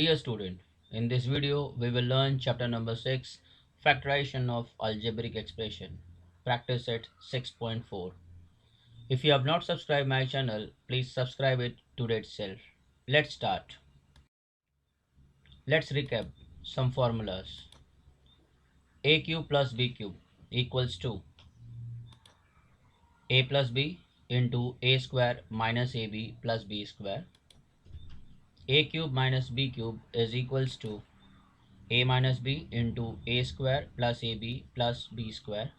Dear student, in this video we will learn chapter number 6, Factorization of Algebraic Expression. Practice set 6.4. If you have not subscribed my channel, please subscribe it today itself. Let's start. Let's recap some formulas. A cube plus B cube equals to A plus B into A square minus AB plus B square. A cube minus B cube is equals to A minus B into A square plus AB plus B square.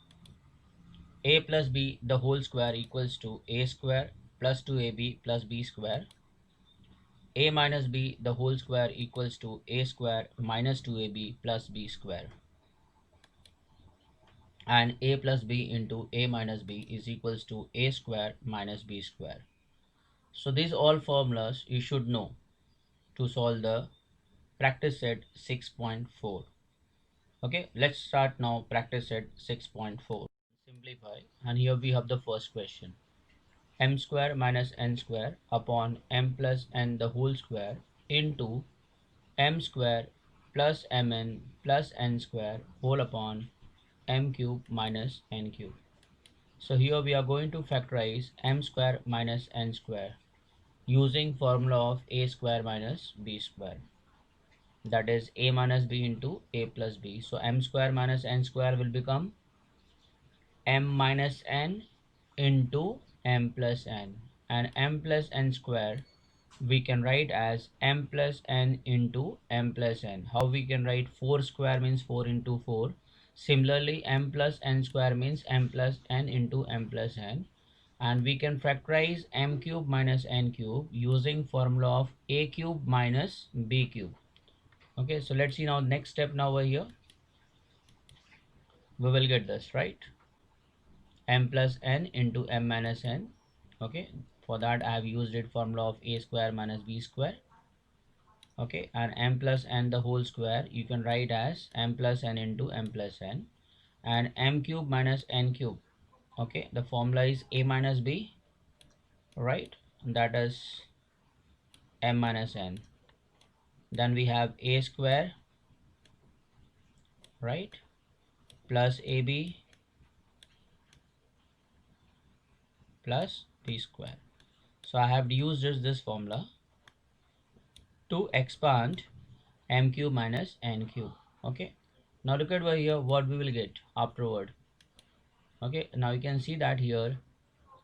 A plus B the whole square equals to A square plus 2AB plus B square. A minus B the whole square equals to A square minus 2AB plus B square. And A plus B into A minus B is equals to A square minus B square. So these all formulas you should know to solve the practice set 6.4. Okay, let's start now practice set 6.4. Simplify, and here we have the first question. M square minus n square upon m plus n the whole square into m square plus mn plus n square whole upon m cube minus n cube. So here we are going to factorize m square minus n square using formula of a square minus b square, that is a minus b into a plus b. So m square minus n square will become m minus n into m plus n, and m plus n square we can write as m plus n into m plus n. How we can write? 4 square means 4 into 4. Similarly, m plus n square means m plus n into m plus n, and we can factorize m cube minus n cube using formula of a cube minus b cube. Okay, so let's see now next step. Now over here we will get this, right? M plus n into m minus n. Okay, for that I have used it formula of a square minus b square. Okay, and m plus n the whole square you can write as m plus n into m plus n, and m cube minus n cube. Okay, the formula is a minus b, right? That is m minus n. Then we have a square, right, plus ab plus b square. So I have used this formula to expand m cube minus n cube. Okay, now look at over here what we will get afterward. Okay, now you can see that here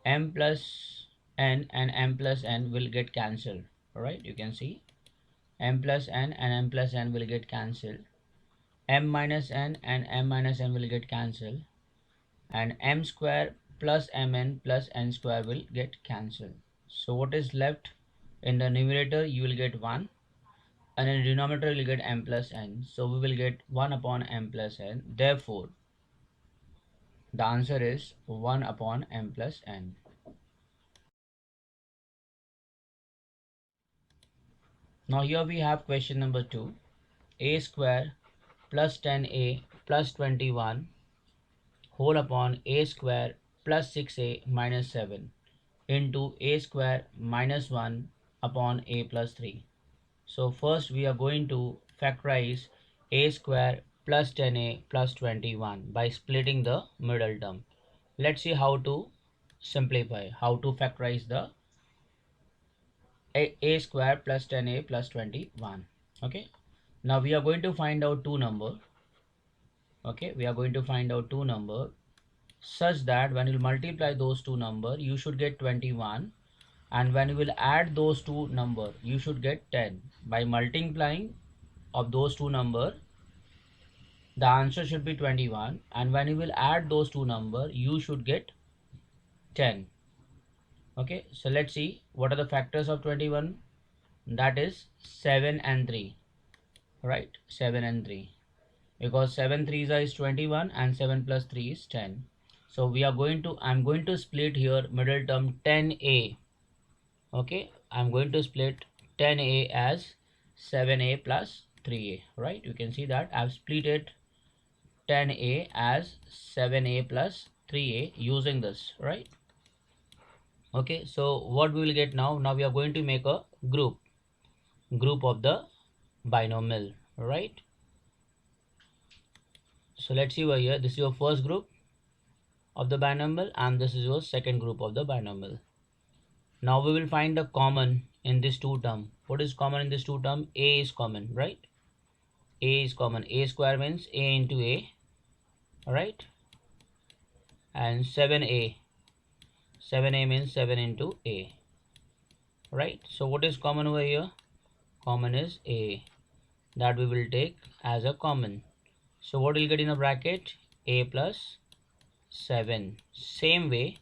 m plus n and m plus n will get cancelled. Alright, you can see m plus n and m plus n will get cancelled, m minus n and m minus n will get cancelled, and m square plus mn plus n square will get cancelled. So what is left? In the numerator you will get 1, and in the denominator you will get m plus n. So we will get 1 upon m plus n. Therefore the answer is 1 upon m plus n. Now here we have question number 2. A square plus 10a plus 21 whole upon a square plus 6a minus 7 into a square minus 1 upon a plus 3. So first we are going to factorize a square plus 10a plus 21 by splitting the middle term. Let's see how to simplify, how to factorize the a square plus 10a plus 21. Okay, now we are going to find out two number. Okay, we are going to find out two number such that when you multiply those two number you should get 21, and when you will add those two number you should get 10. By multiplying of those two number the answer should be 21, and when you will add those two number you should get 10. Okay, so let's see what are the factors of 21. That is 7 and 3, right? 7 and 3, because 7 3s is 21 and 7 plus 3 is 10. So we are going to, I'm going to split here middle term 10a. Okay, I'm going to split 10a as 7a plus 3a, right? You can see that I've split it 10a as 7a plus 3a using this, right? Okay, so what we will get now? Now we are going to make a group of the binomial, right? So let's see over here, this is your first group of the binomial and this is your second group of the binomial. Now we will find the common in this two term. What is common in this two term? A is common, right? A is common. A square means A into A, right? And 7A. 7A means 7 into A, right? So what is common over here? Common is A. That we will take as a common. So what will get in a bracket? A plus 7. Same way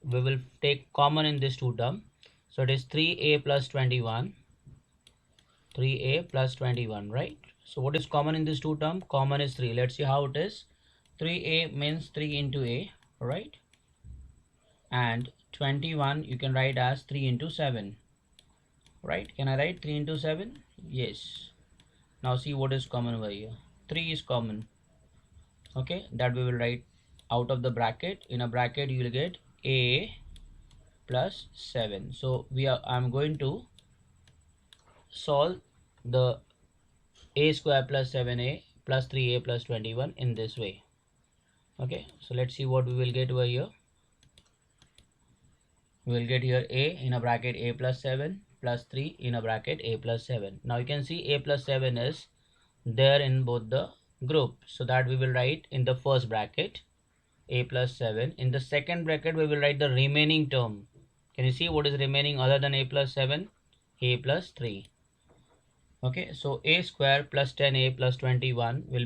we will take common in this two term. So it is 3A plus 21. 3A plus 21, right? So what is common in this two term? Common is 3. Let's see how it is. 3A means 3 into A, right? And 21 you can write as 3 into 7, right? Can I write 3 into 7? Yes. Now see what is common over here. 3 is common. Okay, that we will write out of the bracket. In a bracket you will get A plus 7. So I'm going to solve the A square plus 7A plus 3A plus 21 in this way. Okay, so let's see what we will get over here. We will get here A in a bracket A plus 7 plus 3 in a bracket A plus 7. Now you can see A plus 7 is there in both the group, so that we will write in the first bracket A plus 7. In the second bracket we will write the remaining term. Can you see what is remaining other than A plus 7? A plus 3. Okay, so A square plus 10A plus 21 will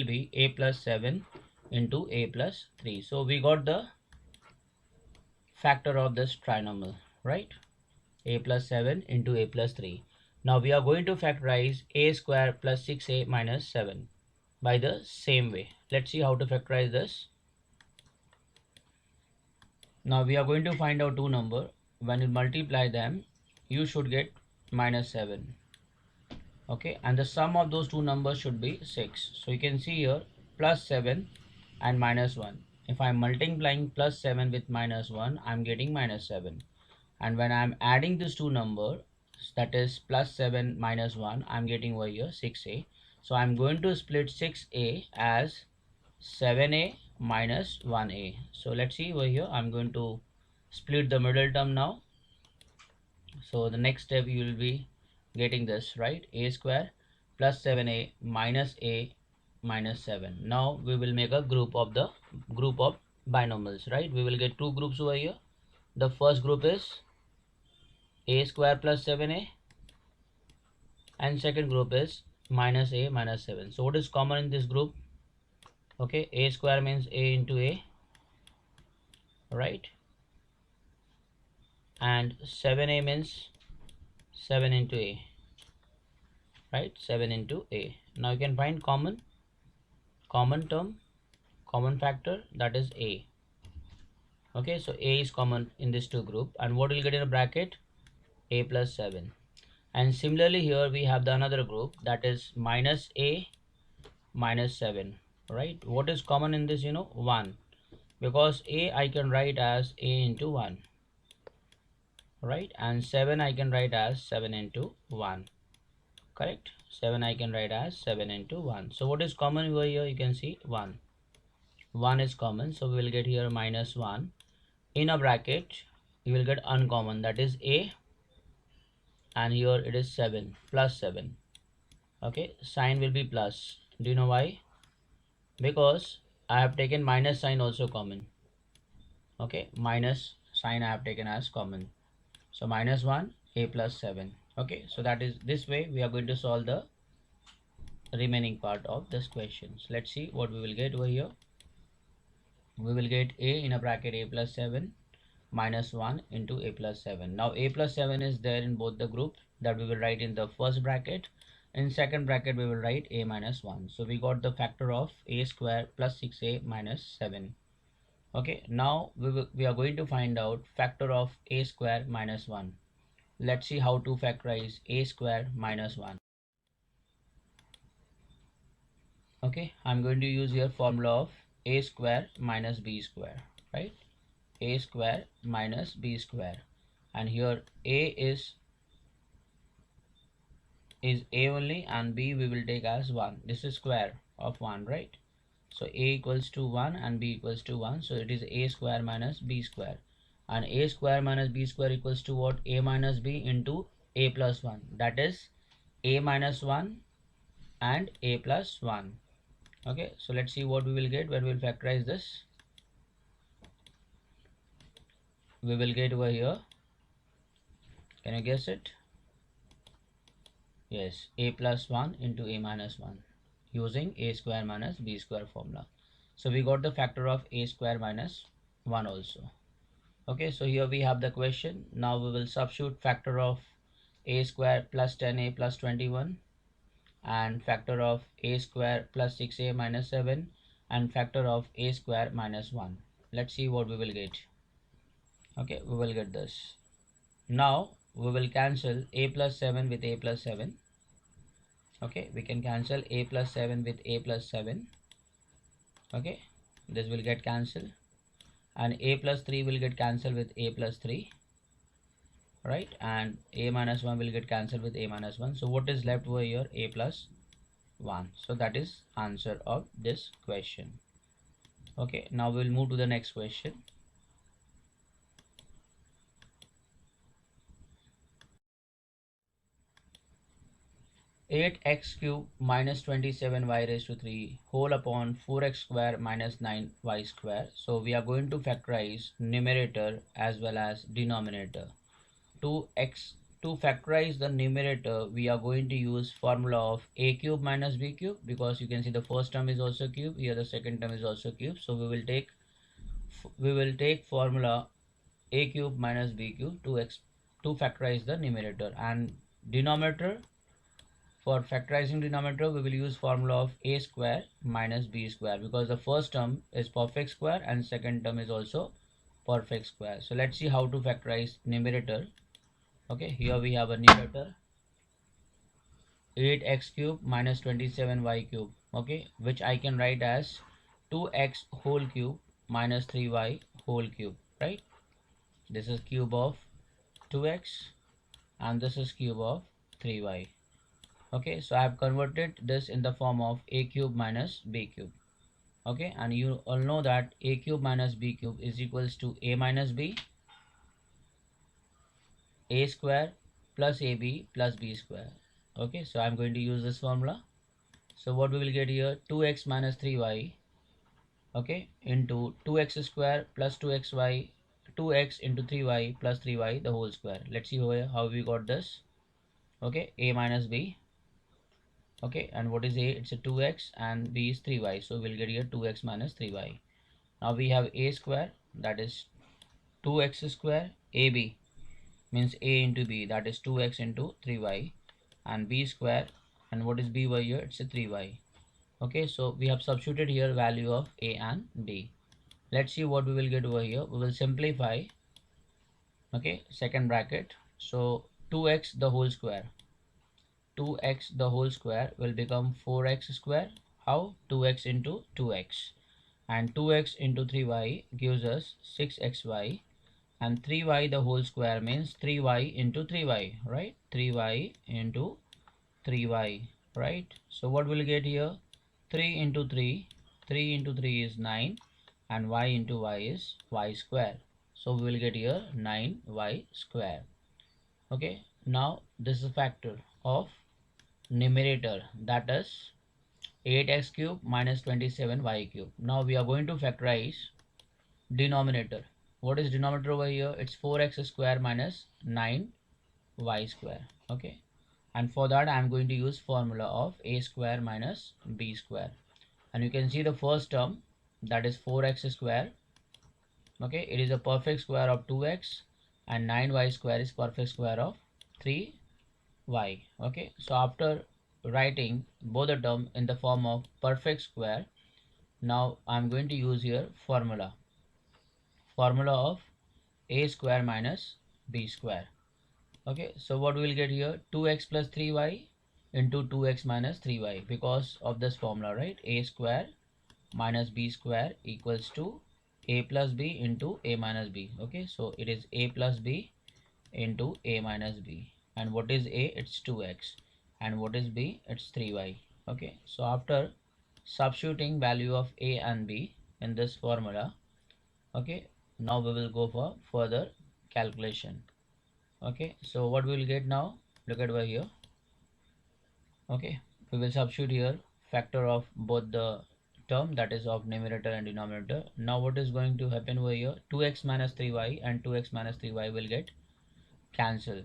be A plus 7 into A plus 3. So we got the factor of this trinomial, right? A plus 7 into A plus 3. Now we are going to factorize A square plus 6A minus 7 by the same way. Let's see how to factorize this. Now we are going to find out two numbers. When you multiply them, you should get minus 7. Okay, and the sum of those two numbers should be 6. So you can see here plus 7 and minus 1. If I'm multiplying plus 7 with minus 1, I'm getting minus 7. And when I'm adding these two numbers, that is plus 7 minus 1, I'm getting over here 6A. So I'm going to split 6A as 7A minus 1A. So let's see over here, I'm going to split the middle term now. So the next step you will be getting this, right? A square plus 7A minus A minus 7. Now we will make a group of binomials, right? We will get two groups over here. The first group is A square plus 7A and second group is minus A minus 7. So what is common in this group? Okay, A square means A into A, right? And 7A means 7 into A, right? 7 into A. Now you can find common term, common factor, that is A. Okay, so A is common in this two group, and what will get in a bracket? A plus 7. And similarly here we have the another group, that is minus A minus 7, right? What is common in this? 1, because A I can write as A into 1, right? And 7 I can write as 7 into 1, correct? 7 I can write as 7 into 1. So what is common over here? You can see 1 is common, so we will get here minus 1. In a bracket you will get uncommon, that is A, and here it is 7 plus 7. Okay, sign will be plus. Do you know why? Because I have taken minus sign also common. Okay, minus sign I have taken as common. So minus 1, A plus 7. Okay, so that is this way we are going to solve the remaining part of this question. So let's see what we will get over here. We will get A in a bracket A plus 7 minus 1 into A plus 7. Now A plus 7 is there in both the groups, that we will write in the first bracket. In second bracket we will write A minus 1. So we got the factor of A square plus 6A minus 7. Okay, now we are going to find out factor of A square minus 1. Let's see how to factorize A square minus 1. Okay, I'm going to use here formula of A square minus B square, right? A square minus B square, and here A is is a only, and b we will take as 1. This is square of 1, right? So a equals to 1 and b equals to 1, so it is a square minus b square, and a square minus b square equals to what? A minus b into a plus 1, that is a minus 1 and a plus 1. Okay, so let's see what we will get when we will factorize this. We will get over here, can you guess it? Yes, a plus 1 into a minus 1 using a square minus b square formula. So we got the factor of a square minus 1 also. Okay, so here we have the question. Now we will substitute factor of a square plus 10a plus 21, and factor of a square plus 6a minus 7, and factor of a square minus 1. Let's see what we will get. Okay, we will get this. Now we will cancel a plus 7 with a plus 7. Okay, we can cancel a plus 7 with a plus 7. Okay, this will get cancelled, and a plus 3 will get cancelled with a plus 3, right? And a minus 1 will get cancelled with a minus 1. So what is left over here? A plus 1. So that is answer of this question. Okay, now we'll move to the next question. Eight x cube minus 27y raised to 3 whole upon 4x square minus 9y square. So we are going to factorize numerator as well as denominator. To factorize the numerator, we are going to use formula of a cube minus b cube, because you can see the first term is also cube, here the second term is also cube. So we will take formula a cube minus b cube to factorize the numerator, and denominator, for factorizing denominator we will use formula of a square minus b square, because the first term is perfect square and second term is also perfect square. So let's see how to factorize numerator. Okay, here we have a numerator 8x cube minus 27y cube, okay, which I can write as 2x whole cube minus 3y whole cube, right? This is cube of 2x and this is cube of 3y. Okay, so I have converted this in the form of a cube minus b cube. Okay, and you all know that a cube minus b cube is equals to a minus b, a square plus ab plus b square. Okay, so I'm going to use this formula. So what we will get here? 2x minus 3y, okay, into 2x square plus 2xy, 2x into 3y plus 3y the whole square. Let's see how we got this. Okay, a minus b. Okay, and what is a? It's a 2x and b is 3y, so we'll get here 2x minus 3y. Now we have a square, that is 2x square, ab means a into b, that is 2x into 3y, and b square, and what is b over here? It's a 3y. Okay, so we have substituted here value of a and b. Let's see what we will get over here. We will simplify. Okay, second bracket, so 2x the whole square, 2x the whole square will become 4x square. How? 2x into 2x, and 2x into 3y gives us 6xy, and 3y the whole square means 3y into 3y, right? 3y into 3y, right? So what will get here? 3 into 3, 3 into 3 is 9, and y into y is y square. So we will get here 9y square. Okay, now this is a factor of numerator, that is 8x cube minus 27y cube. Now we are going to factorize denominator. What is denominator over here? It's 4x square minus 9y square. Okay, and for that I am going to use formula of a square minus b square, and you can see the first term, that is 4x square. Okay, it is a perfect square of 2x, and 9y square is perfect square of 3y. Okay, so after writing both the term in the form of perfect square, now I'm going to use here formula of a square minus b square. Okay, so what we will get here? 2x plus 3y into 2x minus 3y, because of this formula, right? A square minus b square equals to a plus b into a minus b. Okay, so it is a plus b into a minus b, and what is a? It's 2x. and what is b? It's 3y. Okay, so after substituting value of a and b in this formula, okay, now we will go for further calculation. Okay, so what we will get now, look at over here. Okay, we will substitute here factor of both the term, that is of numerator and denominator. Now what is going to happen over here, 2x minus 3y and 2x minus 3y will get cancelled.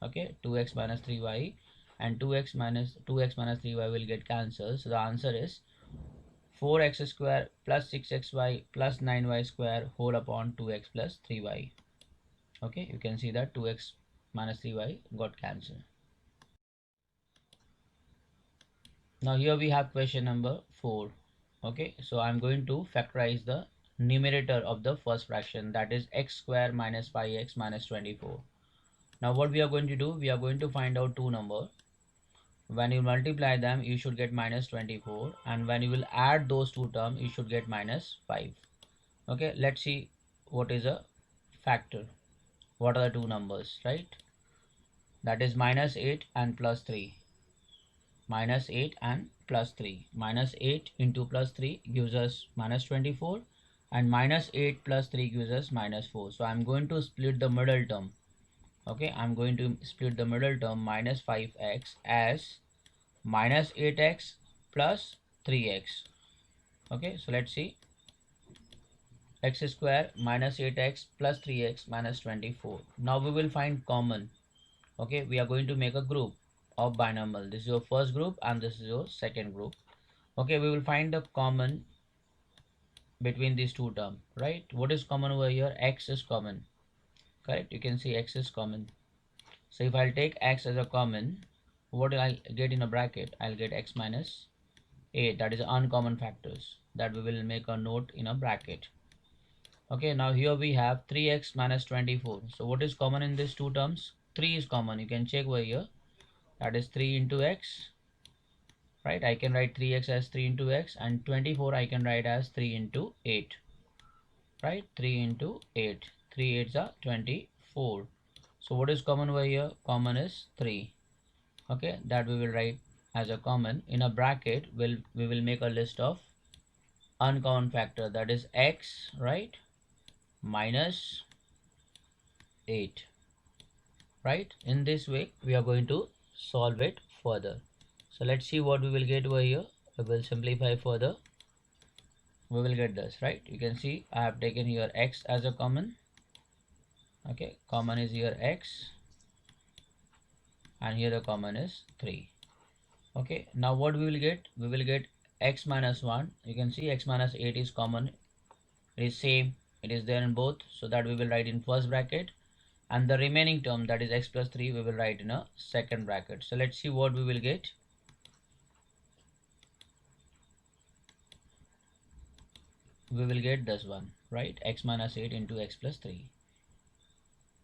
Okay, 2x minus 3y and 2x minus 3y will get cancelled. So the answer is 4x square plus 6xy plus 9y square whole upon 2x plus 3y. Okay, you can see that 2x minus 3y got cancelled. Now here we have question number 4. Okay, so I'm going to factorize the numerator of the first fraction, that is x square minus 5x minus 24. Now what we are going to do, we are going to find out two numbers. When you multiply them, you should get minus 24, and when you will add those two terms, you should get minus 5. Okay, let's see what is a factor. What are the two numbers, right? That is minus 8 and plus 3. Minus 8 and plus 3. Minus 8 into plus 3 gives us minus 24, and minus 8 plus 3 gives us minus 4. So I'm going to split the middle term. Okay, I'm going to split the middle term minus 5x as minus 8x plus 3x. Okay, so let's see, x square minus 8x plus 3x minus 24. Now we will find common. Okay, we are going to make a group of binomial. This is your first group and this is your second group. Okay, we will find the common between these two terms, right? What is common over here? X is common, correct? You can see x is common. So if I'll take x as a common, what I'll get in a bracket? I'll get x minus 8, that is uncommon factors, that we will make a note in a bracket. Okay, now here we have 3x minus 24. So what is common in these two terms? 3 is common. You can check over here. That is 3 into x, right? I can write 3x as 3 into x, and 24 I can write as 3 into 8, right? 3 into 8. 3 8s are 24. So what is common over here? Common is 3. Okay, that we will write as a common. In a bracket, we will make a list of uncommon factor, that is x, right, minus 8, right? In this way we are going to solve it further. So let's see what we will get over here. We will simplify further. We will get this, right? You can see I have taken here x as a common. Okay, common is here x, and here the common is 3. Okay, now what we will get? We will get x minus 1. You can see x minus 8 is common. It is same. It is there in both. So that we will write in first bracket. And the remaining term, that is x plus 3, we will write in a second bracket. So let's see what we will get. We will get this one, right? X minus 8 into x plus 3.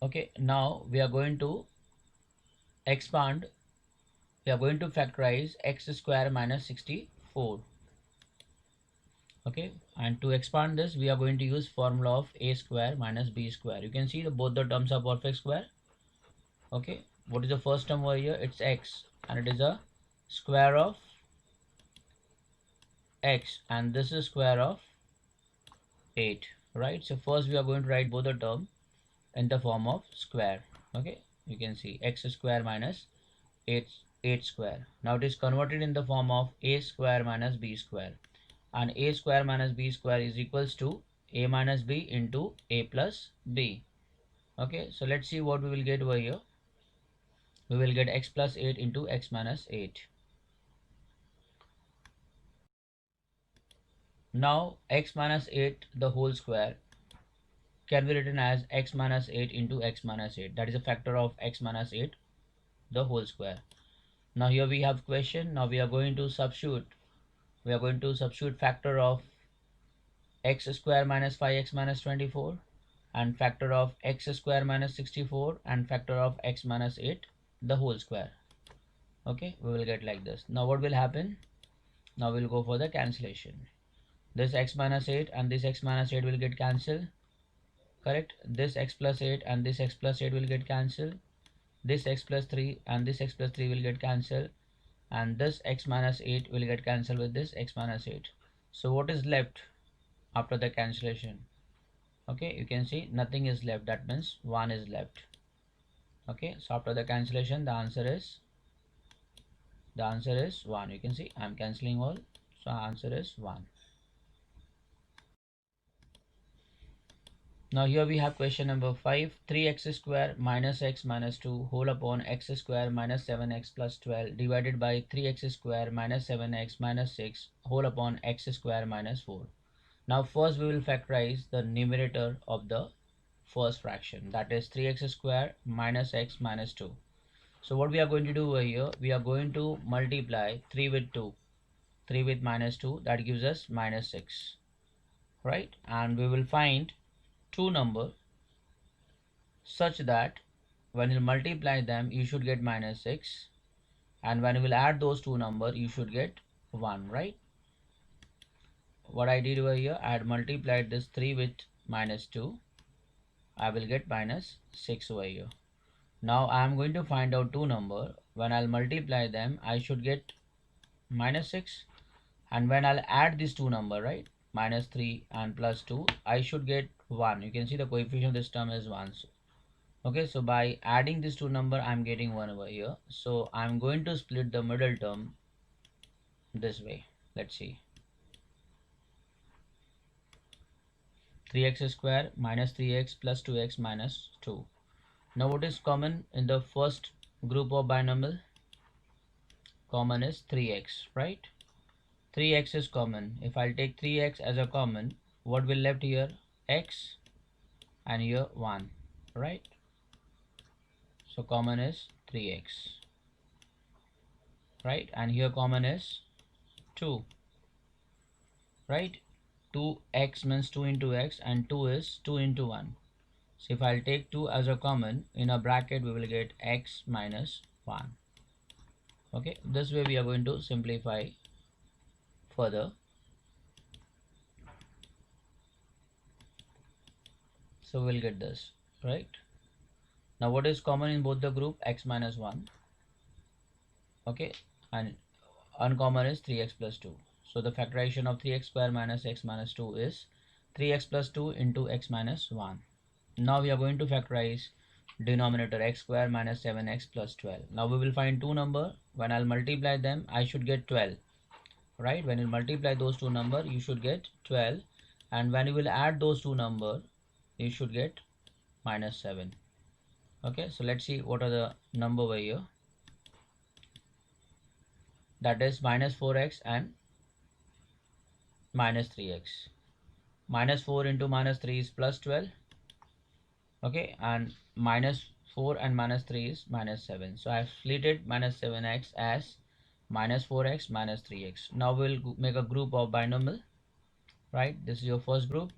Okay, now we are going to expand. We are going to factorize x square minus 64. Okay, and to expand this, we are going to use formula of a square minus b square. You can see both the terms are perfect square. Okay, what is the first term over here? It's x, and it is a square of x, and this is square of 8, right? So first we are going to write both the term in the form of square. Okay, you can see x square minus 8 square. Now it is converted in the form of a square minus b square, and a square minus b square is equals to a minus b into a plus b. Okay, so let's see what we will get over here. We will get x plus 8 into x minus 8. Now x minus 8 the whole square can be written as x minus 8 into x minus 8. That is a factor of x minus 8 the whole square. Now here we have question. Now we are going to substitute. We are going to substitute factor of x square minus 5x minus 24, and factor of x square minus 64, and factor of x minus 8 the whole square. Okay, we will get like this. Now what will happen? Now we'll go for the cancellation. This x minus 8 and this x minus 8 will get cancelled, correct? This x plus 8 and this x plus 8 will get cancelled. This x plus 3 and this x plus 3 will get cancelled. and this x minus 8 will get cancelled with this x minus 8. So what is left after the cancellation? Okay, you can see nothing is left, that means 1 is left. Okay, so after the cancellation the answer is 1. You can see I'm cancelling all, so answer is 1. Now here we have question number 5. 3x square minus x minus 2 whole upon x square minus 7x plus 12 divided by 3x square minus 7x minus 6 whole upon x square minus 4. Now first we will factorize the numerator of the first fraction, that is 3x square minus x minus 2. So what we are going to do over here, we are going to multiply 3 with 2, 3 with minus 2, that gives us minus 6, right? And we will find two numbers such that when you multiply them you should get minus 6, and when you will add those two numbers you should get 1, right? What I did over here, I had multiplied this 3 with minus 2, I will get minus 6 over here. Now I am going to find out two numbers. When I'll multiply them I should get minus 6, and when I'll add these two numbers, right, minus 3 and plus 2, I should get 1. You can see the coefficient of this term is 1. Okay, so by adding these two numbers I'm getting 1 over here. So I'm going to split the middle term this way. Let's see. 3x square minus 3x plus 2x minus 2. Now what is common in the first group of binomial? Common is 3x, right? 3x is common. If I'll take 3x as a common, what will left here? X, and here 1, right? So common is 3x, right? And here common is 2, right? 2x means 2 into x, and 2 is 2 into 1. So if I'll take 2 as a common, in a bracket we will get x minus 1. Okay, this way we are going to simplify further. So we'll get this, right? Now what is common in both the group? X minus 1. Okay, and uncommon is 3x plus 2. So the factorization of 3x square minus x minus 2 is 3x plus 2 into x minus 1. Now we are going to factorize denominator x square minus 7x plus 12. Now we will find two numbers. When I'll multiply them I should get 12, right? When you multiply those two numbers you should get 12, and when you will add those two numbers you should get minus 7. Okay, so let's see what are the number over here. That is minus 4x and minus 3x. Minus 4 into minus 3 is plus 12. Okay, and minus 4 and minus 3 is minus 7. So I have split minus 7x as minus 4x minus 3x. Now we'll make a group of binomial, right? This is your first group,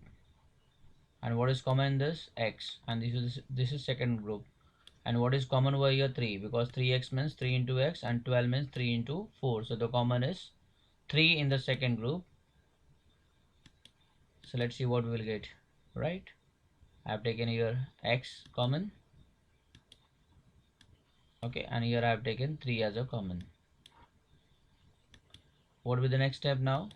and what is common in this? X, and this is second group. And what is common over here? 3, because 3x means 3 into x, and 12 means 3 into 4. So the common is 3 in the second group. So let's see what we will get, right? I have taken here x common. Okay, and here I have taken 3 as a common. What will be the next step now?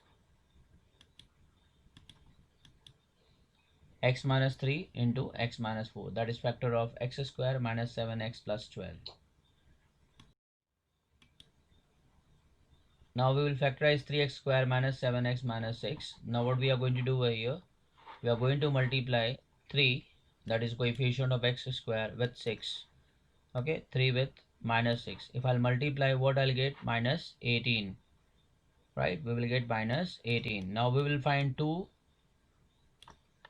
X minus 3 into x minus 4, that is factor of x square minus 7x plus 12. Now we will factorize 3x square minus 7x minus 6. Now what we are going to do over here, we are going to multiply 3, that is coefficient of x square, with 6. Okay, 3 with minus 6. If I'll multiply, what I'll get? Minus 18, right? We will get minus 18. Now we will find two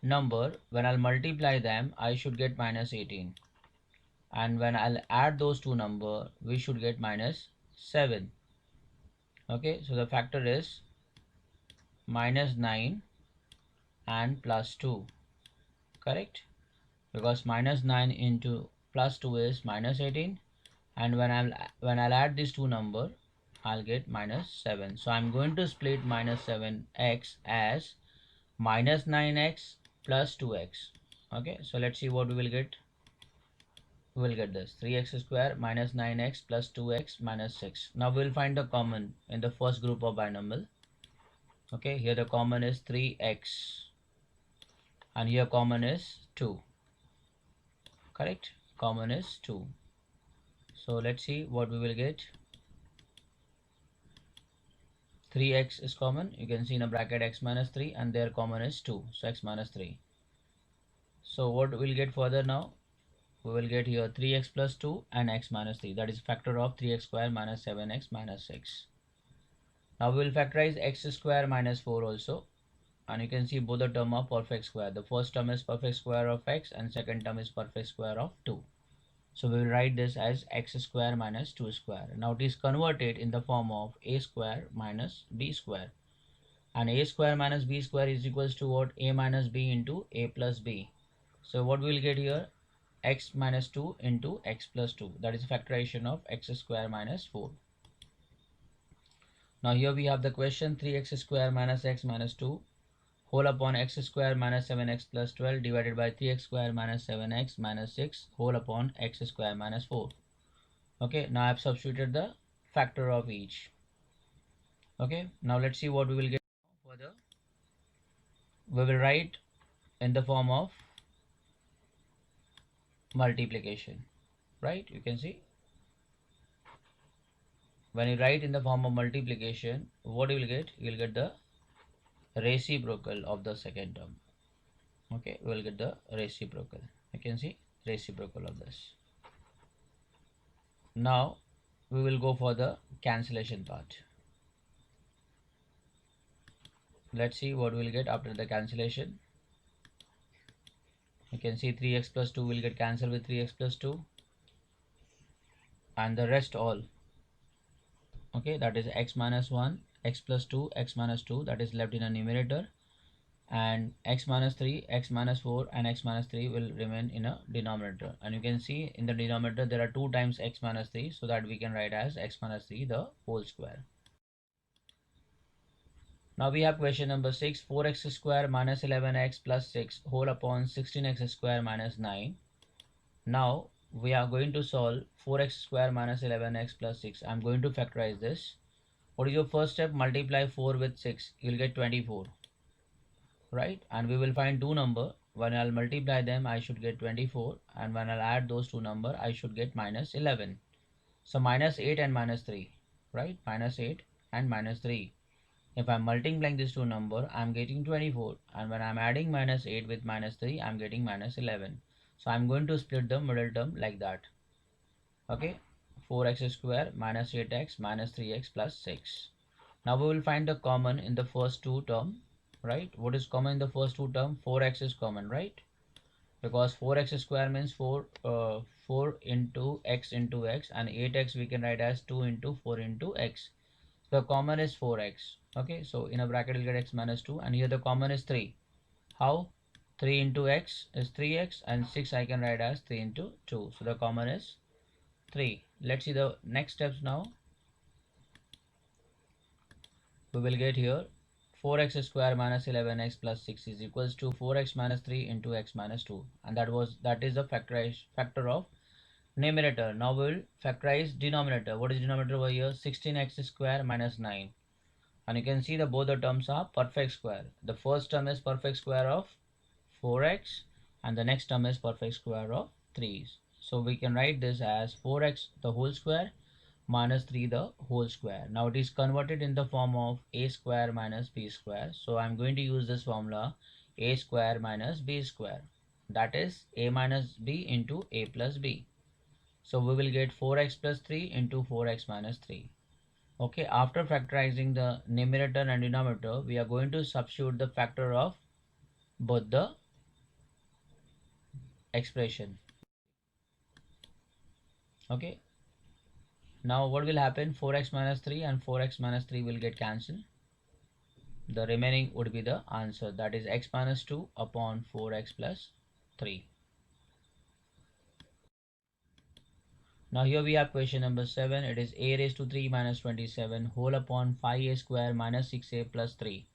number. When I'll multiply them I should get minus 18, and when I'll add those two number we should get minus 7. Okay, so the factor is minus 9 and plus 2, correct? Because minus 9 into plus 2 is minus 18, and when I'll add these two number I'll get minus 7. So I'm going to split minus 7x as minus 9x plus 2x. Okay, so let's see what we will get. we will get this 3x square minus 9x plus 2x minus 6. Now we will find the common in the first group of binomial. Okay, here the common is 3x and here common is 2. Correct? Common is 2. So let's see what we will get. 3x is common. You can see in a bracket x minus 3 and their common is 2. So x minus 3. So what we'll get further now? We will get here 3x plus 2 and x minus 3. That is factor of 3x square minus 7x minus 6. Now we will factorize x square minus 4 also. And you can see both the term are perfect square. The first term is perfect square of x and second term is perfect square of 2. So we will write this as x square minus 2 square. Now it is converted in the form of a square minus b square. And a square minus b square is equals to what? A minus b into a plus b. So what we will get here? X minus 2 into x plus 2. That is factorization of x square minus 4. Now here we have the question 3x square minus x minus 2 whole upon x square minus 7x plus 12 divided by 3x square minus 7x minus 6 whole upon x square minus 4. Okay, now I have substituted the factor of each. Okay, now let's see what we will get further. We will write in the form of multiplication, right? You can see when you write in the form of multiplication, what you will get? You will get the reciprocal of the second term. Okay, we will get the reciprocal. You can see reciprocal of this. Now we will go for the cancellation part. Let's see what we'll get after the cancellation. You can see 3x plus 2 will get cancelled with 3x plus 2 and the rest all. Okay, that is x minus 1, x plus 2, x minus 2, that is left in a numerator, and x minus 3, x minus 4 and x minus 3 will remain in a denominator. And you can see in the denominator there are 2 times x minus 3, so that we can write as x minus 3 the whole square. Now we have question number 6, 4x square minus 11x plus 6 whole upon 16x square minus 9. Now we are going to solve 4x square minus 11x plus 6. I'm going to factorize this. What is your first step? Multiply 4 with 6. You will get 24. Right? And we will find two numbers. When I'll multiply them, I should get 24. And when I'll add those two numbers, I should get minus 11. So minus 8 and minus 3. Right? Minus 8 and minus 3. If I'm multiplying these two numbers, I'm getting 24. And when I'm adding minus 8 with minus 3, I'm getting minus 11. So I'm going to split the middle term like that. Okay, 4x square minus 8x minus 3x plus 6. Now we will find the common in the first two term, right? What is common in the first two term? 4x is common, right? Because 4x square means 4 into x and 8x we can write as 2 into 4 into x. The common is 4x. Okay, so in a bracket we'll get x minus 2 and here the common is 3. How? 3 into x is 3x and 6 I can write as 3 into 2. So the common is 3. Let's see the next steps now. We will get here 4x square minus 11x plus 6 is equals to 4x minus 3 into x minus 2, and that is the factor of numerator. Now we will factorize denominator. What is denominator over here? 16x square minus 9. And you can see that both the terms are perfect square. The first term is perfect square of 4x and the next term is perfect square of 3. So we can write this as 4x the whole square minus 3 the whole square. Now it is converted in the form of a square minus b square. So I'm going to use this formula a square minus b square. That is a minus b into a plus b. So we will get 4x plus 3 into 4x minus 3. Okay, after factorizing the numerator and denominator, we are going to substitute the factor of both the expression. Okay, now what will happen? 4x minus 3 and 4x minus 3 will get cancelled. The remaining would be the answer, that is x minus 2 upon 4x plus 3. Now here we have question number 7. It is a raised to 3 minus 27 whole upon 5a square minus 6a plus 3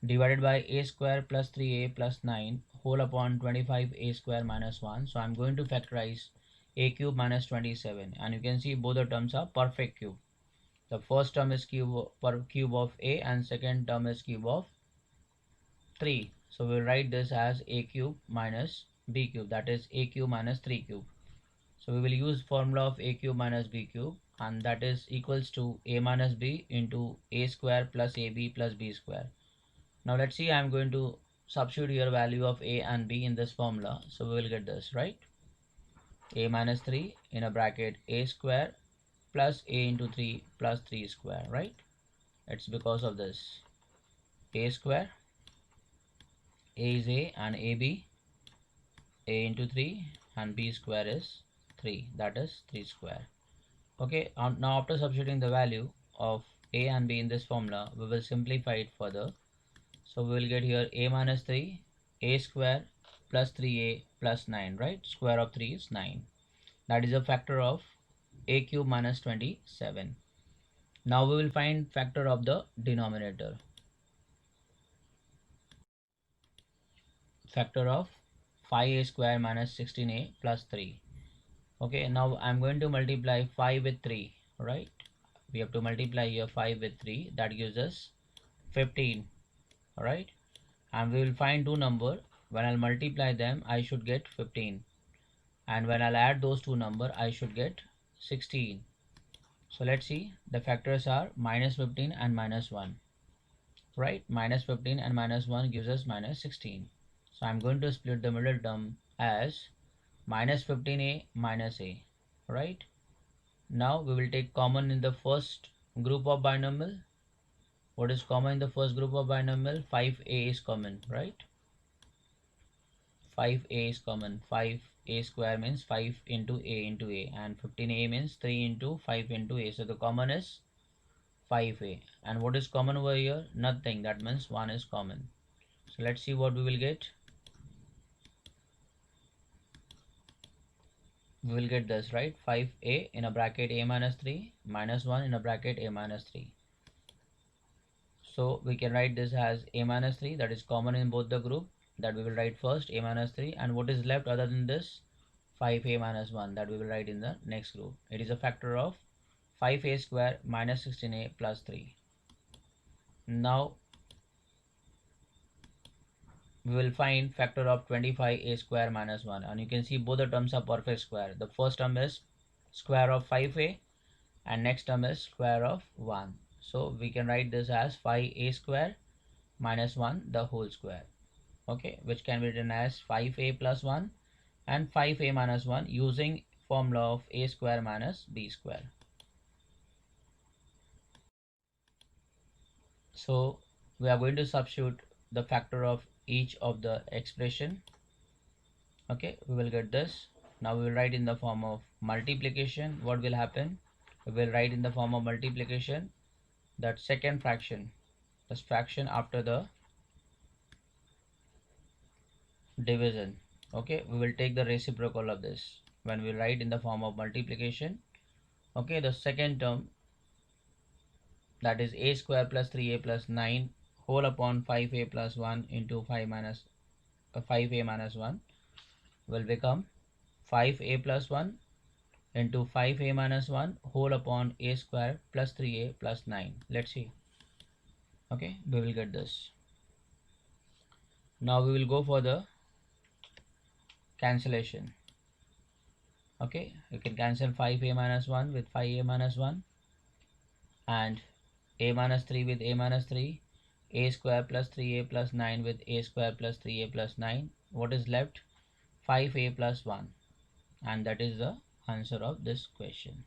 divided by a square plus 3a plus 9 whole upon 25a square minus 1. So I'm going to factorize a cube minus 27, and you can see both the terms are perfect cube. The first term is cube of a, and second term is cube of 3. So we'll write this as a cube minus b cube, that is a cube minus 3 cube. So we will use formula of a cube minus b cube, and that is equals to a minus b into a square plus ab plus b square. Now let's see, I'm going to substitute here value of a and b in this formula. So we will get this, right? A minus 3 in a bracket a square plus a into 3 plus 3 square, right? It's because of this. A square, a is a and ab, a into 3, and b square is 3, that is 3 square. Okay, now after substituting the value of a and b in this formula, we will simplify it further. So we will get here a minus 3, a square plus 3a plus 9, right? Square of 3 is 9. That is a factor of a cube minus 27. Now we will find factor of the denominator. Factor of 5a square minus 16a plus 3. Okay, now I'm going to multiply 5 with 3, right? We have to multiply here 5 with 3. That gives us 15, right? And we will find two numbers. When I'll multiply them, I should get 15. And when I'll add those two numbers, I should get 16. So let's see, the factors are minus 15 and minus 1, right? Minus 15 and minus 1 gives us minus 16. So I'm going to split the middle term as minus 15a minus a, right? Now we will take common in the first group of binomial. What is common in the first group of binomial? 5a is common, right? 5a is common. 5a square means 5 into a, and 15a means 3 into 5 into a. So the common is 5a. And what is common over here? Nothing. That means 1 is common. So let's see what we will get. We will get this, right? 5a in a bracket a minus 3 minus 1 in a bracket a minus 3. So we can write this as a minus 3, that is common in both the group, that we will write first a minus 3, and what is left other than this? 5a minus 1, that we will write in the next group. It is a factor of 5a square minus 16a plus 3. Now we will find factor of 25a square minus 1, and you can see both the terms are perfect square. The first term is square of 5a and next term is square of 1. So we can write this as 5a square minus 1 the whole square, okay, which can be written as 5a plus 1 and 5a minus 1 using formula of a square minus b square. So we are going to substitute the factor of each of the expression. Okay, we will get this. Now we will write in the form of multiplication. What will happen? We will write in the form of multiplication that second fraction, this fraction after the division. Okay, we will take the reciprocal of this when we write in the form of multiplication. Okay, the second term, that is a square plus 3a plus 9 whole upon 5a plus 1 into 5a minus 1 will become 5a plus 1 into 5a minus 1 whole upon a square plus 3a plus 9. Let's see. Okay, we will get this. Now we will go for the cancellation. Okay, you can cancel 5a minus 1 with 5a minus 1 and a minus 3 with a minus 3, a square plus 3a plus 9 with a square plus 3a plus 9. What is left? 5a plus 1, and that is the answer of this question.